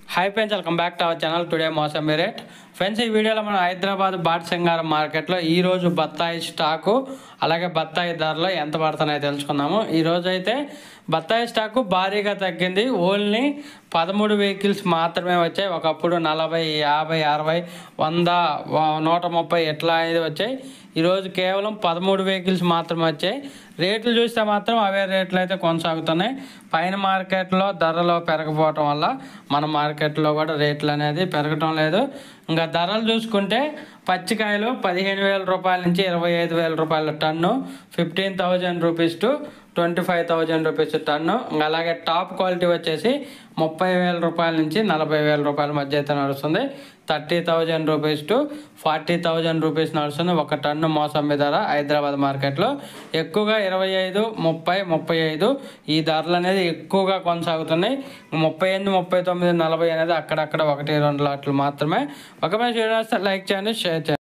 High friends welcome back to our channel today mausami rate friends ఈ వీడియోలో మనం హైదరాబాద్ బాటసింగారం మార్కెట్లో ఈ రోజు బత్తాయి స్టాకు అలాగే బత్తాయి ధరలు ఎంత పడుతున్నాయో తెలుసుకుందాము। ఈ రోజు అయితే బత్తాయి స్టాకు భారీగా తగ్గింది। ఓన్లీ 13 వెహికల్స్ మాత్రమే వచ్చాయి। ఒకప్పుడు 40 50 60 100 130 ఇట్లా అనేది వచ్చాయి। ఈ రోజు కేవలం 13 వెహికల్స్ మాత్రమే వచ్చాయి। రేట్లు చూస్తే మాత్రం అవే రేట్లు అయితే కొనసాగుతున్నాయి। పైన మార్కెట్లో ధరలు పెరగకపోవడం వల్ల మన మార్కెట్లో కూడా రేట్లు అనేది పెరగటం లేదు। ఇంకా ధరలు చూసుకుంటే పచ్చికాయలు 15,000 రూపాయల నుంచి 25,000 రూపాయల ton, 15,000 rupees to 25,000 rupees ton. అలాగే టాప్ క్వాలిటీ వచ్చేసి 30,000 రూపాయల నుంచి 40,000 రూపాయల మధ్య అయితే నడుస్తుంది। 30,000 రూపీస్ టు 40,000 రూపీస్ నడుస్తుంది ఒక టన్ను మోసంబి ధర హైదరాబాద్ మార్కెట్లో। ఎక్కువగా 25, 30, 35 ఈ ధరలు అనేది ఎక్కువగా కొనసాగుతున్నాయి। 38, 39, 40 అనేది అక్కడక్కడ 1-2 లాట్లు మాత్రమే। ఒక మంచి వీడియో లైక్ చేయండి, షేర్ చేయండి।